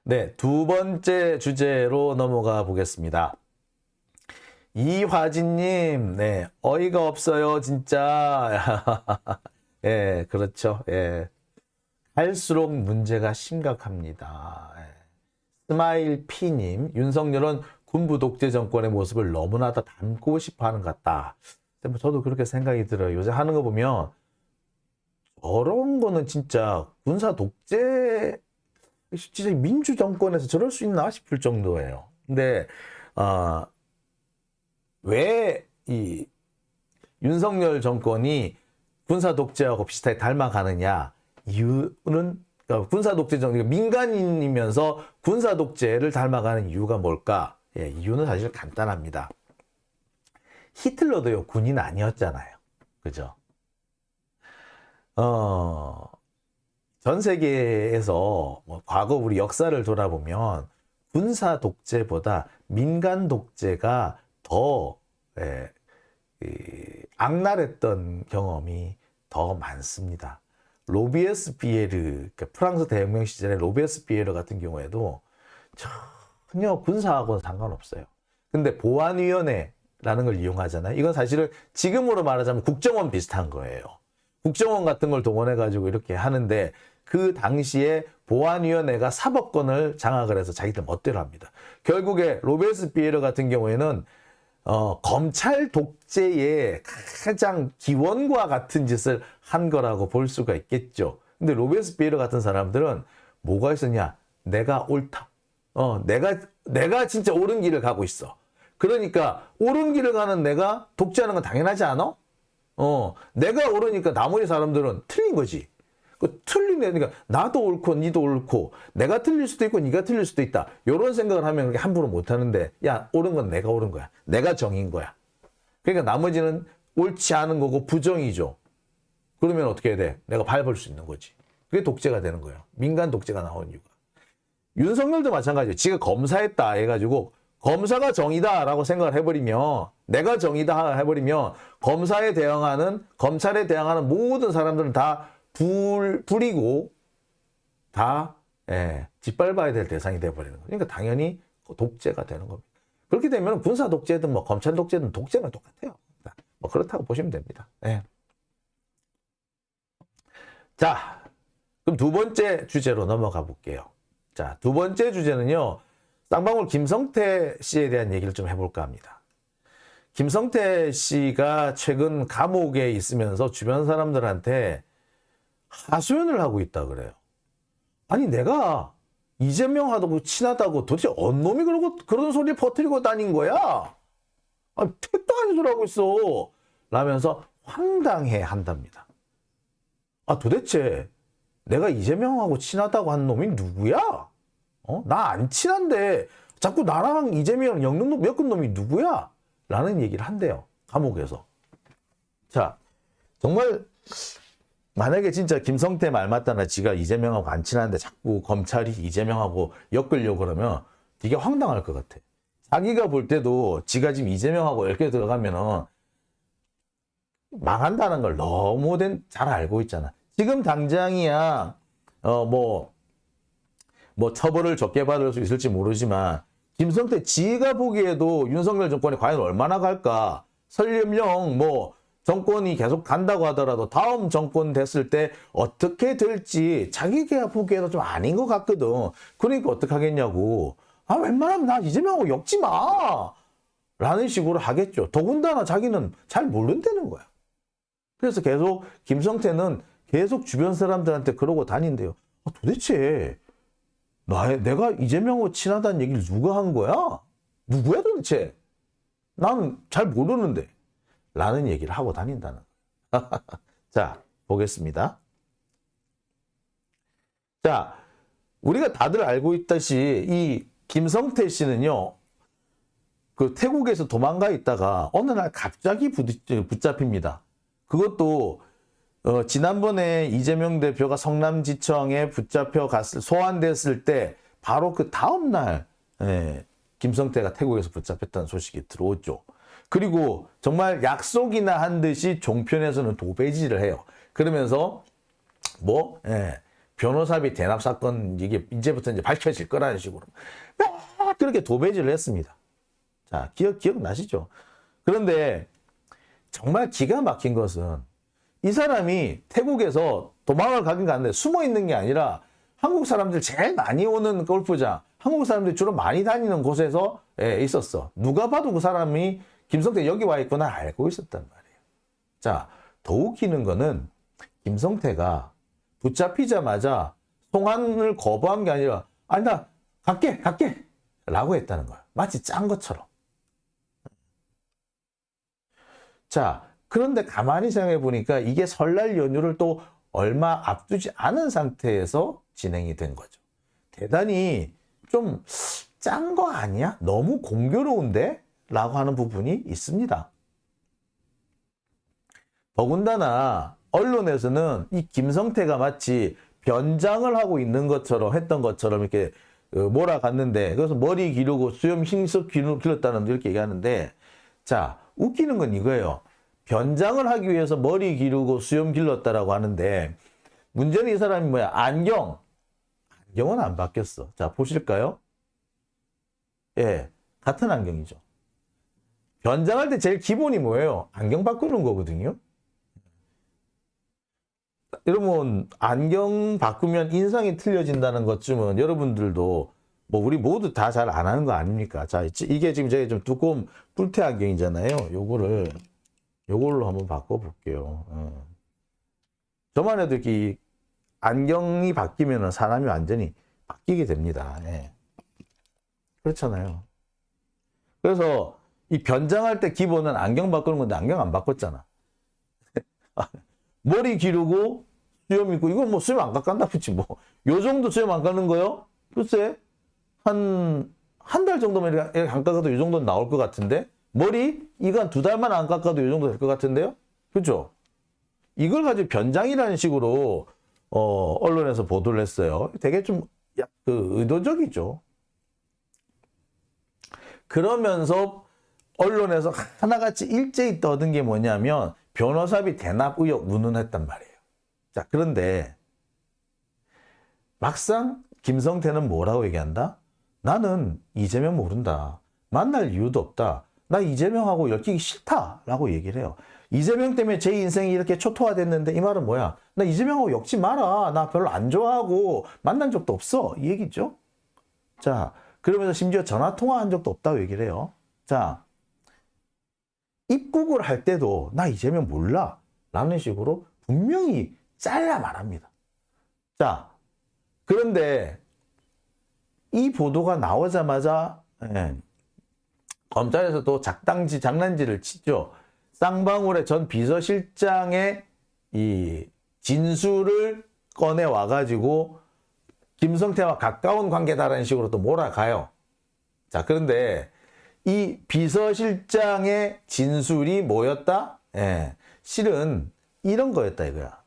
네, 두 번째 주제로 넘어가 보겠습니다. 이화진님, 네, 어이가 없어요, 진짜. 예, 그렇죠. 예. 갈수록 문제가 심각합니다. 예. 스마일 P님, 윤석열은 군부 독재 정권의 모습을 너무나 다 닮고 싶어 하는 것 같다. 뭐 저도 그렇게 생각이 들어요. 요새 하는 거 보면 저런 거는 진짜 군사 독재, 진짜 민주 정권에서 저럴 수 있나 싶을 정도예요. 근데 왜 이 윤석열 정권이 군사 독재하고 비슷하게 닮아가느냐? 이유는 군사 독재 정권, 민간인이면서 군사 독재를 닮아가는 이유가 뭘까? 예, 이유는 사실 간단합니다. 히틀러도요, 군인 아니었잖아요. 그죠? 전 세계에서 뭐 과거 우리 역사를 돌아보면 군사 독재보다 민간 독재가 더 악랄했던 경험이 더 많습니다. 로비에스피에르, 프랑스 대혁명 시절의 로비에스피에르 같은 경우에도 전혀 군사하고는 상관없어요. 근데 보안위원회라는 걸 이용하잖아요. 이건 사실은 지금으로 말하자면 국정원 비슷한 거예요. 국정원 같은 걸 동원해가지고 이렇게 하는데 그 당시에 보안위원회가 사법권을 장악을 해서 자기들 멋대로 합니다. 결국에 로베스피에르 같은 경우에는 검찰 독재의 가장 기원과 같은 짓을 한 거라고 볼 수가 있겠죠. 근데 로베스피에르 같은 사람들은 뭐가 있었냐? 내가 옳다. 내가 진짜 옳은 길을 가고 있어. 그러니까 옳은 길을 가는 내가 독재하는 건 당연하지 않아? 내가 옳으니까 나머지 사람들은 틀린 거지. 그러니까 나도 옳고 니도 옳고 내가 틀릴 수도 있고 니가 틀릴 수도 있다. 이런 생각을 하면 그렇게 함부로 못 하는데 야, 옳은 건 내가 옳은 거야. 내가 정인 거야. 그러니까 나머지는 옳지 않은 거고 부정이죠. 그러면 어떻게 해야 돼? 내가 밟을 수 있는 거지. 그게 독재가 되는 거예요. 민간 독재가 나온 이유가. 윤석열도 마찬가지예요. 지가 검사했다 해가지고 검사가 정의다라고 생각을 해버리면 내가 정의다 해버리면 검찰에 대항하는 모든 사람들은 다 불이고 다 짓밟아야 될 대상이 돼버리는 거예요. 그러니까 당연히 독재가 되는 겁니다. 그렇게 되면 군사 독재든 뭐 검찰 독재든 독재는 똑같아요. 뭐 그렇다고 보시면 됩니다. 자, 그럼 두 번째 주제로 넘어가 볼게요. 자, 두 번째 주제는요. 쌍방울 김성태 씨에 대한 얘기를 좀 해볼까 합니다. 김성태 씨가 최근 감옥에 있으면서 주변 사람들한테 하소연을 하고 있다 그래요. 아니 내가 이재명하고 친하다고 도대체 어느 놈이 그런 소리를 퍼뜨리고 다닌 거야? 아니 택도 아닌 소리 하고 있어. 라면서 황당해 한답니다. 도대체 내가 이재명하고 친하다고 한 놈이 누구야? 나 안 친한데 자꾸 나랑 이재명 엮은 놈이 누구야? 라는 얘기를 한대요. 감옥에서. 자, 정말 만약에 진짜 김성태 말 맞다나 지가 이재명하고 안 친한데 자꾸 검찰이 이재명하고 엮으려고 그러면 되게 황당할 것 같아. 자기가 볼 때도 지가 지금 이재명하고 엮여 들어가면은 망한다는 걸 너무 잘 알고 있잖아. 지금 당장이야 뭐 처벌을 적게 받을 수 있을지 모르지만 김성태 지가 보기에도 윤석열 정권이 과연 얼마나 갈까? 설령 뭐 정권이 계속 간다고 하더라도 다음 정권 됐을 때 어떻게 될지 자기가 보기에도 좀 아닌 것 같거든. 그러니까 어떡하겠냐고. 웬만하면 나 이재명하고 엮지 마. 라는 식으로 하겠죠. 더군다나 자기는 잘 모른다는 거야. 그래서 계속 김성태는 계속 주변 사람들한테 그러고 다닌대요. 도대체 내가 이재명하고 친하다는 얘기를 누가 한 거야? 누구야 도대체? 나는 잘 모르는데. 라는 얘기를 하고 다닌다는 거예요. 자, 보겠습니다. 자, 우리가 다들 알고 있다시 이 김성태 씨는요. 그 태국에서 도망가 있다가 어느 날 갑자기 붙잡힙니다. 그것도 지난번에 이재명 대표가 성남지청에 소환됐을 때 바로 그 다음 날 김성태가 태국에서 붙잡혔다는 소식이 들어오죠. 그리고 정말 약속이나 한 듯이 종편에서는 도배질을 해요. 그러면서 변호사비 대납 사건 이게 이제부터 이제 밝혀질 거라는 식으로 막 그렇게 도배질을 했습니다. 자, 기억나시죠? 그런데 정말 기가 막힌 것은 이 사람이 태국에서 도망을 가긴 가는데 숨어 있는 게 아니라 한국 사람들 제일 많이 오는 골프장, 한국 사람들이 주로 많이 다니는 곳에서 있었어. 누가 봐도 그 사람이 김성태 여기 와 있구나 알고 있었단 말이에요. 자, 더 웃기는 거는 김성태가 붙잡히자마자 송환을 거부한 게 아니라 아니 나 갈게 라고 했다는 거야. 마치 짠 것처럼. 자, 그런데 가만히 생각해 보니까 이게 설날 연휴를 또 얼마 앞두지 않은 상태에서 진행이 된 거죠. 대단히 좀 짠 거 아니야? 너무 공교로운데? 라고 하는 부분이 있습니다. 더군다나 언론에서는 이 김성태가 마치 변장을 하고 있는 것처럼 했던 것처럼 이렇게 몰아갔는데 그래서 머리 기르고 수염 흰색 길렀다는 이렇게 얘기하는데 자, 웃기는 건 이거예요. 변장을 하기 위해서 머리 기르고 수염 길렀다라고 하는데 문제는 이 사람이 뭐야? 안경은 안 바뀌었어. 자, 보실까요? 예, 같은 안경이죠. 변장할 때 제일 기본이 뭐예요? 안경 바꾸는 거거든요. 여러분, 안경 바꾸면 인상이 틀려진다는 것쯤은 여러분들도 뭐 우리 모두 다 잘 안 하는 거 아닙니까? 자, 이게 지금 제가 좀 두꺼운 뿔테 안경이잖아요. 요걸로 한번 바꿔볼게요. 저만 해도 이렇게 안경이 바뀌면 사람이 완전히 바뀌게 됩니다. 예. 그렇잖아요. 그래서 이 변장할 때 기본은 안경 바꾸는 건데 안경 안 바꿨잖아. 머리 기르고 수염 있고 이거 뭐 수염 안 깎았나 보지 뭐. 요 정도 수염 안 깎는 거요? 글쎄 한 달 정도면 이렇게 안 깎아도 이 정도는 나올 것 같은데 머리 이거 한 2달만 안 깎아도 이 정도 될 것 같은데요? 그죠? 이걸 가지고 변장이라는 식으로 언론에서 보도를 했어요. 되게 좀 의도적이죠. 그러면서 언론에서 하나같이 일제히 떠든 게 뭐냐면 변호사비 대납 의혹 운운했단 말이에요. 자, 그런데 막상 김성태는 뭐라고 얘기한다? 나는 이재명 모른다. 만날 이유도 없다. 나 이재명하고 엮이기 싫다라고 얘기를 해요. 이재명 때문에 제 인생이 이렇게 초토화됐는데 이 말은 뭐야? 나 이재명하고 엮지 마라. 나 별로 안 좋아하고 만난 적도 없어. 이 얘기죠. 자, 그러면서 심지어 전화 통화한 적도 없다고 얘기를 해요. 자, 입국을 할 때도 나 이재명 몰라 라는 식으로 분명히 잘라 말합니다. 자, 그런데 이 보도가 나오자마자 검찰에서 또 장난질을 치죠. 쌍방울의 전 비서실장의 이 진술을 꺼내 와가지고 김성태와 가까운 관계다라는 식으로 또 몰아가요. 자, 그런데 이 비서실장의 진술이 뭐였다? 실은 이런 거였다 이거야.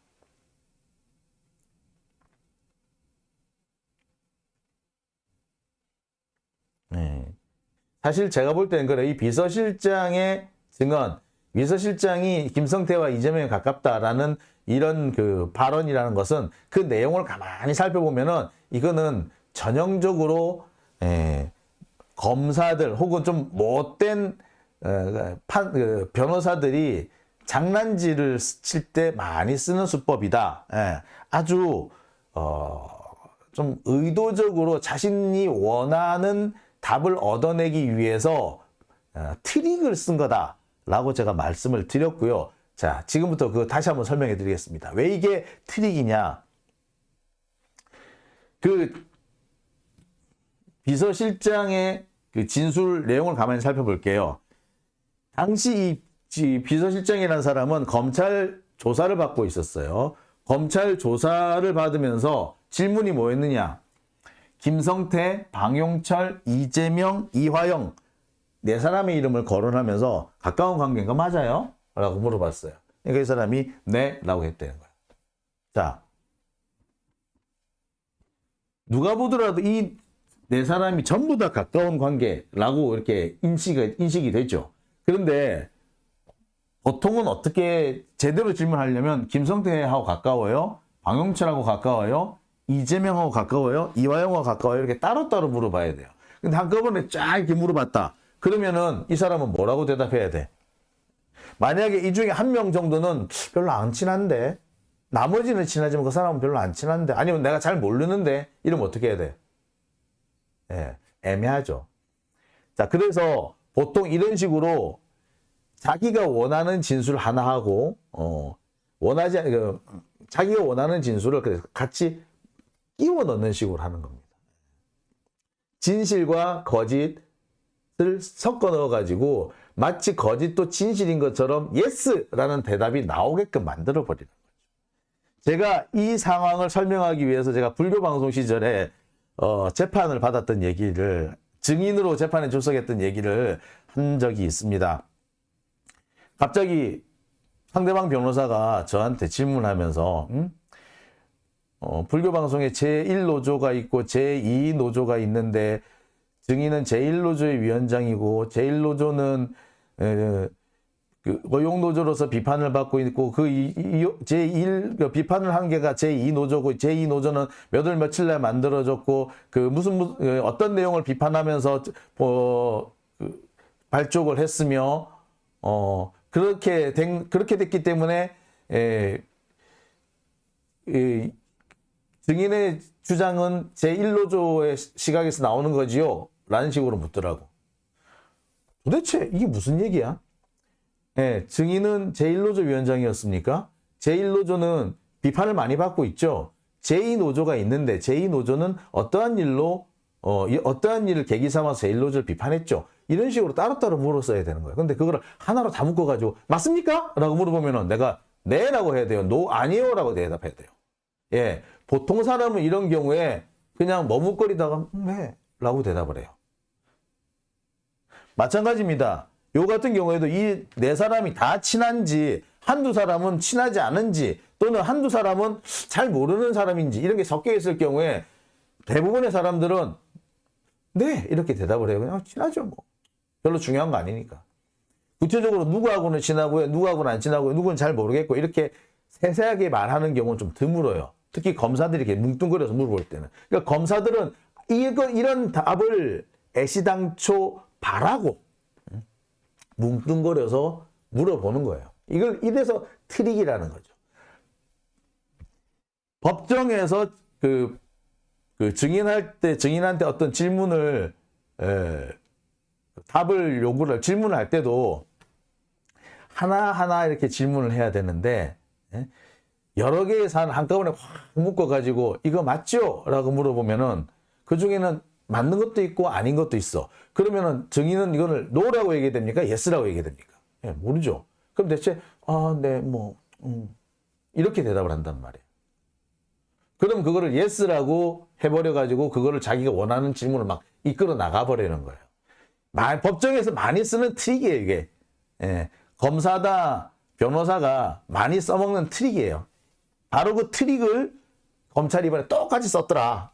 사실 제가 볼 때는 그래. 이 비서실장의 증언, 비서실장이 김성태와 이재명에 가깝다라는 이런 그 발언이라는 것은 그 내용을 가만히 살펴보면은 이거는 전형적으로 검사들 혹은 좀 못된 변호사들이 장난질을 칠 때 많이 쓰는 수법이다. 아주 좀 의도적으로 자신이 원하는 답을 얻어내기 위해서 트릭을 쓴 거다라고 제가 말씀을 드렸고요. 자, 지금부터 그거 다시 한번 설명해 드리겠습니다. 왜 이게 트릭이냐? 그 비서실장의 그 진술 내용을 가만히 살펴볼게요. 당시 이 비서실장이라는 사람은 검찰 조사를 받고 있었어요. 검찰 조사를 받으면서 질문이 뭐였느냐? 김성태, 방용철, 이재명, 이화영 네 사람의 이름을 거론하면서 가까운 관계인 거 맞아요? 라고 물어봤어요. 그러니까 이 사람이 네 라고 했다는 거예요. 자, 누가 보더라도 이 네 사람이 전부 다 가까운 관계라고 이렇게 인식이 되죠. 그런데 보통은 어떻게 제대로 질문하려면 김성태하고 가까워요? 방용철하고 가까워요? 이재명하고 가까워요? 이화영하고 가까워요? 이렇게 따로따로 물어봐야 돼요. 근데 한꺼번에 쫙 이렇게 물어봤다. 그러면은 이 사람은 뭐라고 대답해야 돼? 만약에 이 중에 한 명 정도는 별로 안 친한데, 나머지는 친하지만 그 사람은 별로 안 친한데, 아니면 내가 잘 모르는데, 이러면 어떻게 해야 돼? 예, 애매하죠. 자, 그래서 보통 이런 식으로 자기가 원하는 진술 하나 하고, 자기가 원하는 진술을 그래서 같이 끼워 넣는 식으로 하는 겁니다. 진실과 거짓을 섞어 넣어가지고 마치 거짓도 진실인 것처럼 예스라는 대답이 나오게끔 만들어 버리는 거죠. 제가 이 상황을 설명하기 위해서 제가 불교 방송 시절에 재판을 받았던 얘기를 증인으로 재판에 출석했던 얘기를 한 적이 있습니다. 갑자기 상대방 변호사가 저한테 질문하면서 불교 방송에 제1노조가 있고 제2노조가 있는데 증인은 제1노조의 위원장이고 제1노조는 그 고용노조로서 비판을 받고 있고 제1 비판을 한 게가 제2노조고 제2노조는 몇 월 며칠 날 만들어졌고 어떤 내용을 비판하면서 발족을 했으며 그렇게 됐기 때문에 증인의 주장은 제1노조의 시각에서 나오는 거지요? 라는 식으로 묻더라고. 도대체 이게 무슨 얘기야? 증인은 제1노조 위원장이었습니까? 제1노조는 비판을 많이 받고 있죠. 제2노조가 있는데 제2노조는 어떠한 일을 계기 삼아서 제1노조를 비판했죠. 이런 식으로 따로따로 물었어야 되는 거예요. 근데 그거를 하나로 다 묶어가지고 맞습니까? 라고 물어보면은 내가 네 라고 해야 돼요. 노 아니요 라고 대답해야 돼요. 예, 보통 사람은 이런 경우에 그냥 머뭇거리다가 네 라고 대답을 해요. 마찬가지입니다. 요 같은 경우에도 이 네 사람이 다 친한지 한두 사람은 친하지 않은지 또는 한두 사람은 잘 모르는 사람인지 이런 게 섞여 있을 경우에 대부분의 사람들은 네 이렇게 대답을 해요. 그냥 친하죠 뭐. 별로 중요한 거 아니니까. 구체적으로 누구하고는 친하고요, 누구하고는 안 친하고요, 누구는 잘 모르겠고 이렇게 세세하게 말하는 경우는 좀 드물어요. 특히 검사들이 이렇게 뭉뚱그려서 물어볼 때는. 그러니까 검사들은 이런 답을 애시당초 바라고 뭉뚱거려서 물어보는 거예요. 이래서 트릭이라는 거죠. 법정에서 그 증인한테 어떤 질문을 질문을 할 때도 하나하나 이렇게 질문을 해야 되는데 여러 개의 사안 한꺼번에 확 묶어가지고 이거 맞죠? 라고 물어보면은 그 중에는 맞는 것도 있고 아닌 것도 있어. 그러면은 증인은 이거를 no라고 얘기해야 됩니까? yes라고 얘기해야 됩니까? 모르죠. 그럼 대체 네, 이렇게 대답을 한단 말이에요. 그럼 그거를 yes라고 해버려가지고 그거를 자기가 원하는 질문을 막 이끌어 나가버리는 거예요. 법정에서 많이 쓰는 트릭이에요, 이게. 검사다, 변호사가 많이 써먹는 트릭이에요. 바로 그 트릭을 검찰이 이번에 똑같이 썼더라.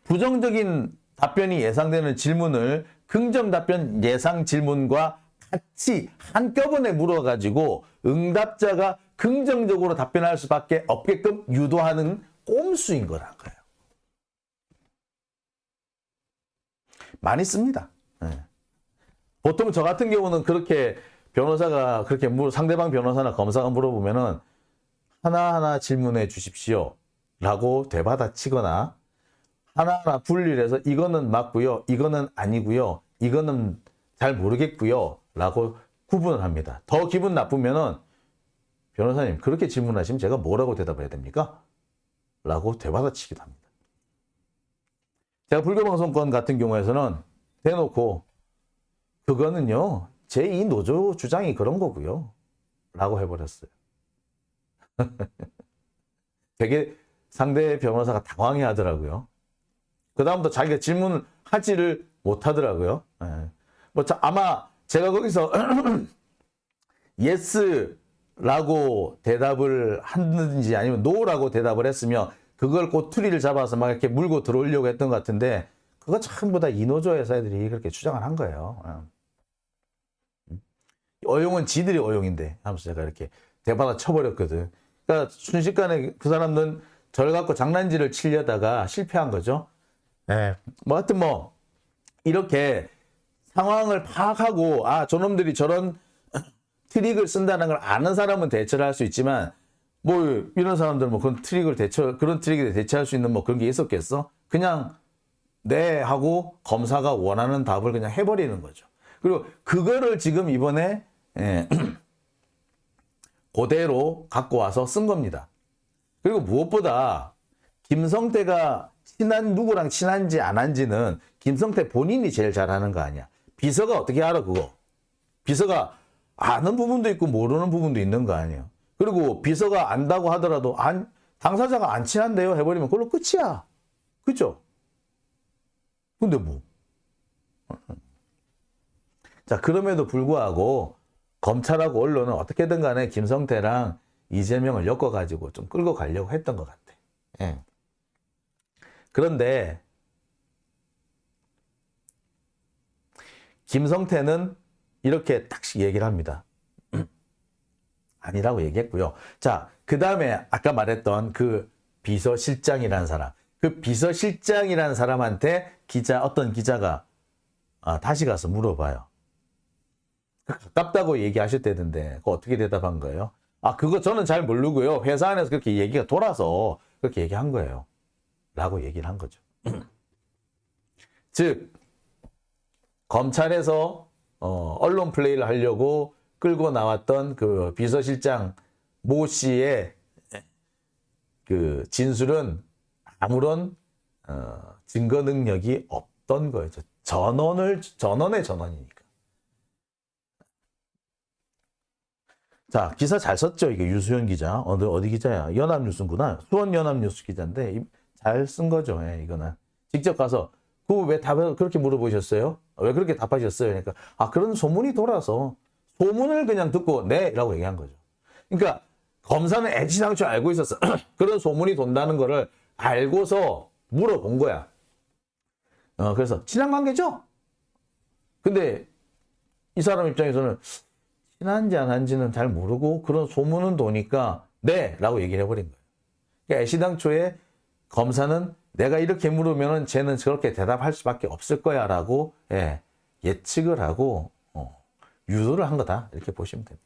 부정적인 답변이 예상되는 질문을 긍정 답변 예상 질문과 같이 한꺼번에 물어가지고 응답자가 긍정적으로 답변할 수밖에 없게끔 유도하는 꼼수인 거란 거예요. 많이 씁니다. 보통 저 같은 경우는 그렇게 변호사가 그렇게 상대방 변호사나 검사가 물어보면은 하나하나 질문해 주십시오 라고 되받아치거나 하나하나 분리를 해서 이거는 맞고요, 이거는 아니고요, 이거는 잘 모르겠고요 라고 구분을 합니다. 더 기분 나쁘면은 변호사님 그렇게 질문하시면 제가 뭐라고 대답해야 됩니까? 라고 되받아치기도 합니다. 제가 불교방송권 같은 경우에서는 대놓고 그거는요 제2노조 주장이 그런 거고요 라고 해버렸어요. 되게 상대 변호사가 당황해 하더라고요. 그 다음부터 자기가 질문을 하지를 못하더라고요. 아마 제가 거기서 yes라고 대답을 했는지 아니면 no라고 대답을 했으면 그걸 꼬투리를 잡아서 막 이렇게 물고 들어오려고 했던 것 같은데 그거 전부 다 이노조 회사들이 그렇게 주장을 한 거예요. 어용은 지들이 어용인데 하면서 제가 이렇게 대받아 쳐버렸거든. 그러니까 순식간에 그 사람들은 절 갖고 장난질을 치려다가 실패한 거죠. 네. 뭐 하여튼 뭐 이렇게 상황을 파악하고 저놈들이 저런 트릭을 쓴다는 걸 아는 사람은 대처를 할 수 있지만 뭐 이런 사람들 뭐 그런 트릭에 대처할 수 있는 뭐 그런 게 있었겠어? 그냥 네 하고 검사가 원하는 답을 그냥 해버리는 거죠. 그리고 그거를 지금 이번에 그대로 갖고 와서 쓴 겁니다. 그리고 무엇보다 김성태가 누구랑 친한지 안 한지는 김성태 본인이 제일 잘하는 거 아니야. 비서가 어떻게 알아 그거. 비서가 아는 부분도 있고 모르는 부분도 있는 거 아니에요. 그리고 비서가 안다고 하더라도 당사자가 안 친한데요 해버리면 그걸로 끝이야. 그죠? 근데 뭐. 자, 그럼에도 불구하고 검찰하고 언론은 어떻게든 간에 김성태랑 이재명을 엮어가지고 좀 끌고 가려고 했던 것 같아. 예. 그런데 김성태는 이렇게 딱씩 얘기를 합니다. 아니라고 얘기했고요. 자, 그 다음에 아까 말했던 그 비서실장이라는 사람. 그 비서실장이라는 사람한테 어떤 기자가 다시 가서 물어봐요. 가깝다고 얘기하셨다던데 그거 어떻게 대답한 거예요? 그거 저는 잘 모르고요. 회사 안에서 그렇게 얘기가 돌아서 그렇게 얘기한 거예요. 라고 얘기를 한 거죠. 즉 검찰에서 언론 플레이를 하려고 끌고 나왔던 그 비서실장 모 씨의 그 진술은 아무런 증거 능력이 없던 거예요. 전원의 전원이니까. 자, 기사 잘 썼죠? 이게 유수연 기자. 어디 기자야? 연합뉴스구나. 수원연합뉴스 기자인데 잘 쓴 거죠. 예, 이거는. 직접 가서 왜 답을 그렇게 물어보셨어요? 왜 그렇게 답하셨어요? 그러니까 그런 소문이 돌아서 소문을 그냥 듣고 네 라고 얘기한 거죠. 그러니까 검사는 애지당초 알고 있었어. 그런 소문이 돈다는 거를 알고서 물어본 거야. 그래서 친한 관계죠? 근데 이 사람 입장에서는 친한지 안 한지는 잘 모르고 그런 소문은 도니까 네 라고 얘기를 해버린 거예요. 그러니까 애시당초에 검사는 내가 이렇게 물으면은 쟤는 저렇게 대답할 수밖에 없을 거야 라고 예측을 하고 유도를 한 거다 이렇게 보시면 됩니다.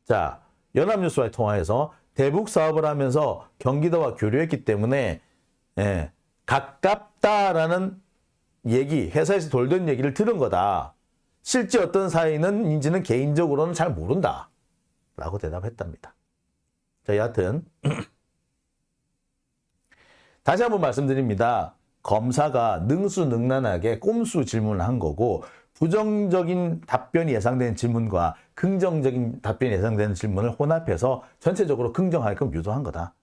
자, 연합뉴스와의 통화에서 대북 사업을 하면서 경기도와 교류했기 때문에 가깝다라는 얘기, 회사에서 돌던 얘기를 들은 거다. 실제 어떤 사이는인지는 개인적으로는 잘 모른다. 라고 대답했답니다. 자, 여하튼 다시 한번 말씀드립니다. 검사가 능수능란하게 꼼수 질문을 한 거고 부정적인 답변이 예상되는 질문과 긍정적인 답변이 예상되는 질문을 혼합해서 전체적으로 긍정하게끔 유도한 거다.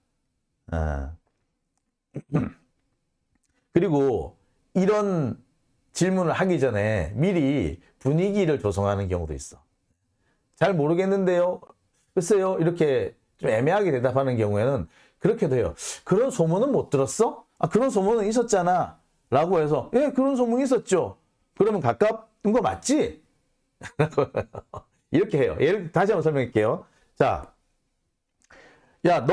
그리고 이런 질문을 하기 전에 미리 분위기를 조성하는 경우도 있어. 잘 모르겠는데요. 글쎄요. 이렇게 좀 애매하게 대답하는 경우에는 그렇게 돼요. 그런 소문은 못 들었어? 그런 소문은 있었잖아. 라고 해서 예, 그런 소문이 있었죠. 그러면 가까운 거 맞지? 이렇게 해요. 다시 한번 설명할게요. 자, 야,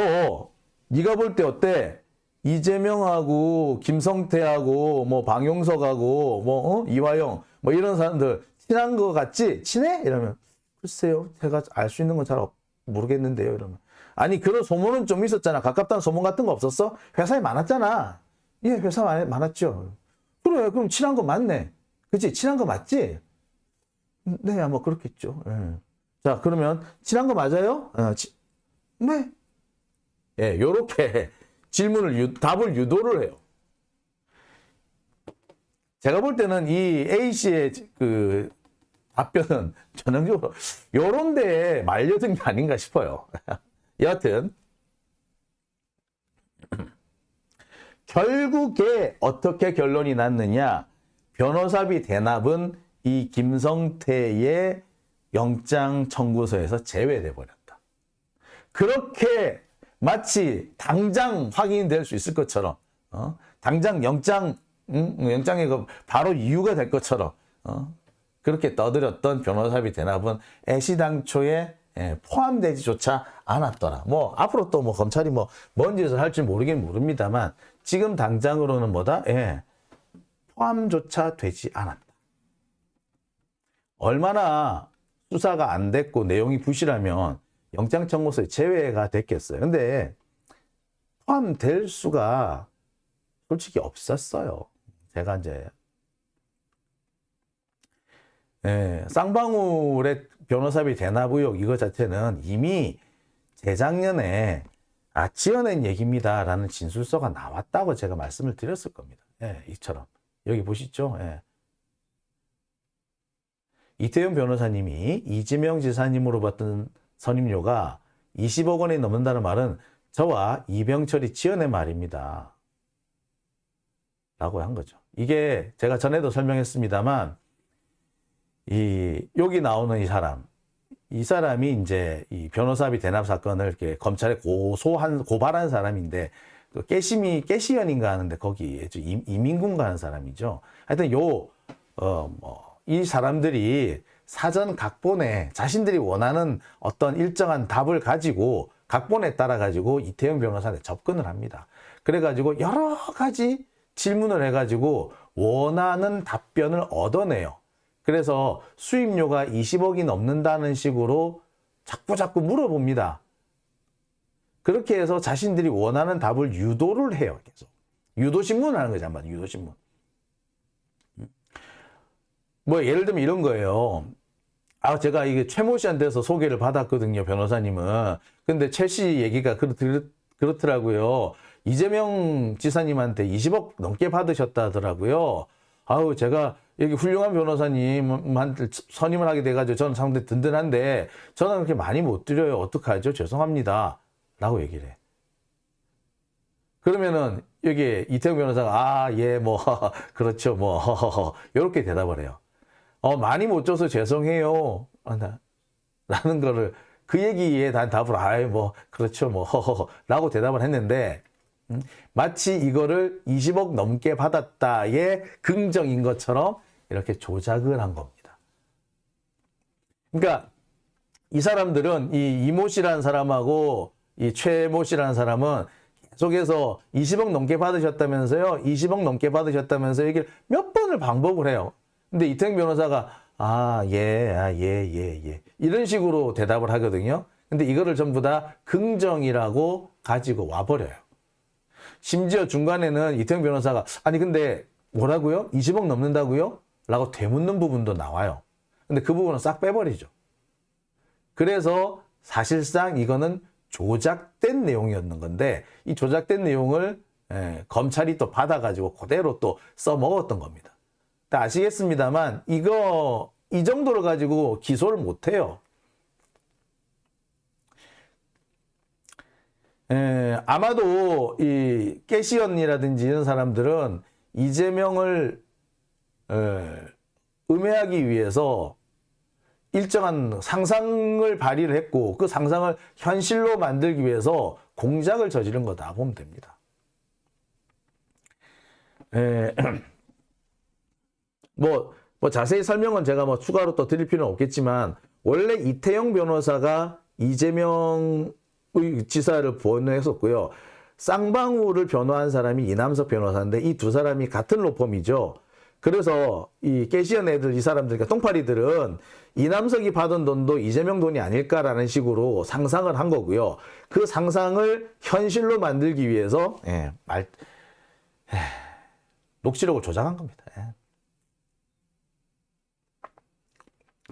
네가 볼 때 어때? 이재명하고 김성태하고 뭐 방용석하고 뭐 이화영 뭐 이런 사람들 친한 거 같지? 친해? 이러면 글쎄요. 제가 알 수 있는 건 잘 모르겠는데요. 이러면 아니 그런 소문은 좀 있었잖아. 가깝다는 소문 같은 거 없었어? 회사에 많았잖아. 예, 회사에 많았죠. 그래, 그럼 친한 거 맞네. 그치? 친한 거 맞지? 네, 아마 그렇겠죠. 예. 자, 그러면 친한 거 맞아요? 네. 예, 요렇게 답을 유도를 해요. 제가 볼 때는 이 A씨의 그 답변은 전형적으로 요런 데에 말려든 게 아닌가 싶어요. 여하튼 결국에 어떻게 결론이 났느냐. 변호사비 대납은 이 김성태의 영장 청구서에서 제외돼 버렸다. 그렇게 마치 당장 확인될 수 있을 것처럼 당장 영장에 바로 이유가 될 것처럼 그렇게 떠들었던 변호사비 대납은 애시당초에 포함되지조차 않았더라. 뭐 앞으로 또 뭐 검찰이 뭐 뭔 짓을 할지 모르긴 모릅니다만 지금 당장으로는 뭐다? 포함조차 되지 않았다. 얼마나 수사가 안 됐고 내용이 부실하면 영장 청구서에 제외가 됐겠어요. 근데 포함될 수가 솔직히 없었어요. 제가 이제 쌍방울의 변호사비 대납 의혹 이거 자체는 이미 재작년에 지어낸 얘기입니다라는 진술서가 나왔다고 제가 말씀을 드렸을 겁니다. 이처럼 여기 보시죠. 이태용 변호사님이 이재명 지사님으로 받던 선임료가 20억 원이 넘는다는 말은 저와 이병철이 지어낸 말입니다. 라고 한 거죠. 이게 제가 전에도 설명했습니다만 여기 나오는 이 사람이 이제 이 변호사비 대납 사건을 이렇게 검찰에 고발한 사람인데 깨시연인가 하는데 거기 이민군가 하는 사람이죠. 하여튼 이 사람들이 사전 각본에 자신들이 원하는 어떤 일정한 답을 가지고 각본에 따라 가지고 이태용 변호사한테 접근을 합니다. 그래가지고 여러 가지 질문을 해가지고 원하는 답변을 얻어내요. 그래서 수임료가 20억이 넘는다는 식으로 자꾸 물어봅니다. 그렇게 해서 자신들이 원하는 답을 유도를 해요. 계속. 유도신문을 하는 거죠. 한번 유도신문. 뭐 예를 들면 이런 거예요. 제가 이게 최모 씨한테서 소개를 받았거든요. 변호사님은. 근데 최 씨 얘기가 그렇더라고요. 이재명 지사님한테 20억 넘게 받으셨다 하더라고요. 제가 여기 훌륭한 변호사님한테 선임을 하게 돼가지고 저는 상당히 든든한데 저는 그렇게 많이 못 드려요. 어떡하죠? 죄송합니다. 라고 얘기를 해. 그러면은 여기 이태용 변호사가 그렇죠. 이렇게 대답을 해요. 많이 못 줘서 죄송해요. 라는 거를 그 얘기에 난 답을 그렇죠. 라고 대답을 했는데 마치 이거를 20억 넘게 받았다의 긍정인 것처럼 이렇게 조작을 한 겁니다. 그러니까 이 사람들은 이 이모 씨라는 사람하고 이 최모 씨라는 사람은 계속해서 20억 넘게 받으셨다면서요. 20억 넘게 받으셨다면서 얘기를 몇 번을 반복을 해요. 근데 이태용 변호사가 예. 이런 식으로 대답을 하거든요. 근데 이거를 전부 다 긍정이라고 가지고 와버려요. 심지어 중간에는 이태용 변호사가 근데 뭐라고요? 20억 넘는다고요? 라고 되묻는 부분도 나와요. 근데 그 부분은 싹 빼버리죠. 그래서 사실상 이거는 조작된 내용이었는 건데 이 조작된 내용을 검찰이 또 받아가지고 그대로 또 써먹었던 겁니다. 아시겠습니다만 이 정도를 가지고 기소를 못해요. 아마도 이 깨시언니라든지 이런 사람들은 이재명을 음해하기 위해서 일정한 상상을 발휘를 했고 그 상상을 현실로 만들기 위해서 공작을 저지른 거다 보면 됩니다. 뭐 자세히 설명은 제가 추가로 또 드릴 필요는 없겠지만 원래 이태용 변호사가 이재명 지사를 변호했었고요. 쌍방울을 변호한 사람이 이남석 변호사인데 이 두 사람이 같은 로펌이죠. 그래서 이 깨시연 애들 이 사람들 그러니까 똥파리들은 이남석이 받은 돈도 이재명 돈이 아닐까라는 식으로 상상을 한 거고요. 그 상상을 현실로 만들기 위해서 녹취록을 조작한 겁니다.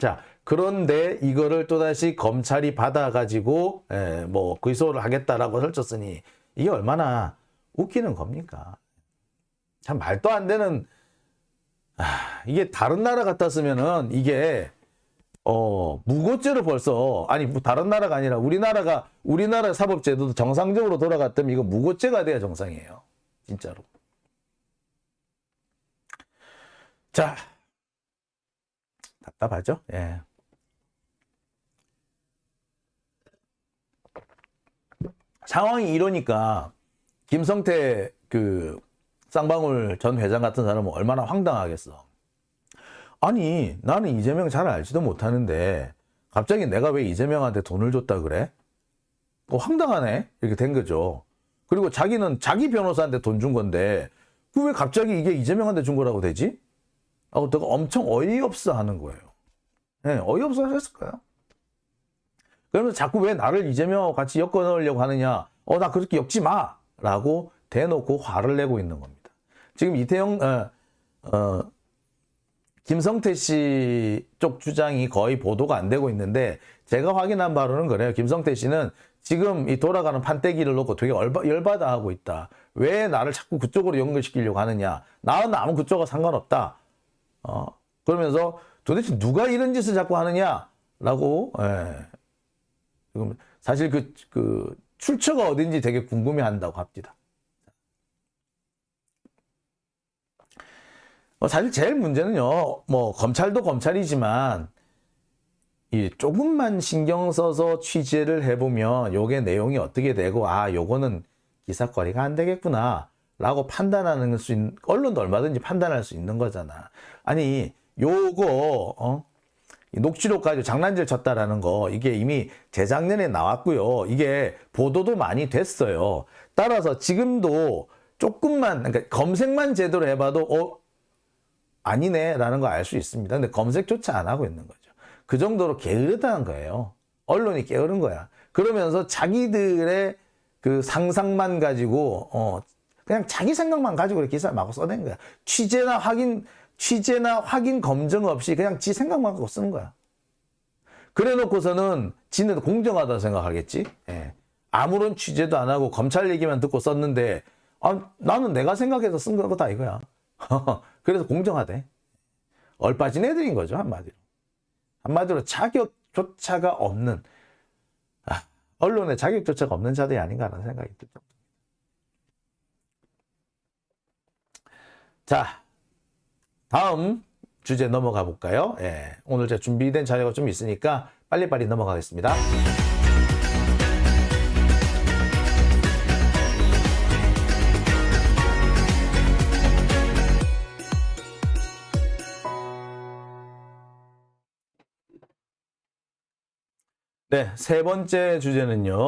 자, 그런데 이거를 또다시 검찰이 받아가지고 기소를 하겠다라고 설쳤으니 이게 얼마나 웃기는 겁니까? 참 말도 안 되는 이게 다른 나라 같았으면은 이게 무고죄를 벌써 다른 나라가 아니라 우리나라 사법제도도 정상적으로 돌아갔다면 이거 무고죄가 돼야 정상이에요. 진짜로. 자, 답답하죠? 예. 상황이 이러니까 김성태 쌍방울 전 회장 같은 사람은 얼마나 황당하겠어. 아니, 나는 이재명 잘 알지도 못하는데 갑자기 내가 왜 이재명한테 돈을 줬다 그래? 황당하네. 이렇게 된 거죠. 그리고 자기는 자기 변호사한테 돈 준 건데 그 왜 갑자기 이게 이재명한테 준 거라고 되지? 하고 내가 엄청 어이없어 하는 거예요. 네, 어이없어 하셨을 거예요. 그러면서 자꾸 왜 나를 이재명하고 같이 엮어 넣으려고 하느냐? 나 그렇게 엮지 마! 라고 대놓고 화를 내고 있는 겁니다. 지금 김성태 씨 쪽 주장이 거의 보도가 안 되고 있는데 제가 확인한 바로는 그래요. 김성태 씨는 지금 이 돌아가는 판때기를 놓고 되게 열받아 하고 있다. 왜 나를 자꾸 그쪽으로 연결시키려고 하느냐. 나는 아무 그쪽과 상관없다. 그러면서 도대체 누가 이런 짓을 자꾸 하느냐라고 지금 사실 그 출처가 어딘지 되게 궁금해한다고 합니다. 사실 제일 문제는요, 검찰도 검찰이지만, 이 조금만 신경 써서 취재를 해보면, 요게 내용이 어떻게 되고, 요거는 기사거리가 안 되겠구나, 라고 판단하는 언론도 얼마든지 판단할 수 있는 거잖아. 아니, 요거, 녹취록 가지고 장난질 쳤다라는 거, 이게 이미 재작년에 나왔고요. 이게 보도도 많이 됐어요. 따라서 지금도 조금만, 그러니까 검색만 제대로 해봐도, 아니네 라는 거 알 수 있습니다. 근데 검색조차 안 하고 있는 거죠. 그 정도로 게으르다는 거예요. 언론이 게으른 거야. 그러면서 자기들의 그 상상만 가지고 그냥 자기 생각만 가지고 이렇게 기사를 마구 써낸 거야. 취재나 확인 검증 없이 그냥 지 생각만 갖고 쓰는 거야. 그래 놓고서는 지는 공정하다 생각하겠지. 아무런 취재도 안 하고 검찰 얘기만 듣고 썼는데 나는 내가 생각해서 쓴 거다 이거야. 그래서 공정하대. 얼빠진 애들인 거죠, 한마디로. 한마디로 자격조차가 없는, 언론에 자격조차가 없는 자들이 아닌가라는 생각이 들죠. 자, 다음 주제 넘어가 볼까요? 오늘 제가 준비된 자료가 좀 있으니까 빨리빨리 넘어가겠습니다. 네, 세 번째 주제는요.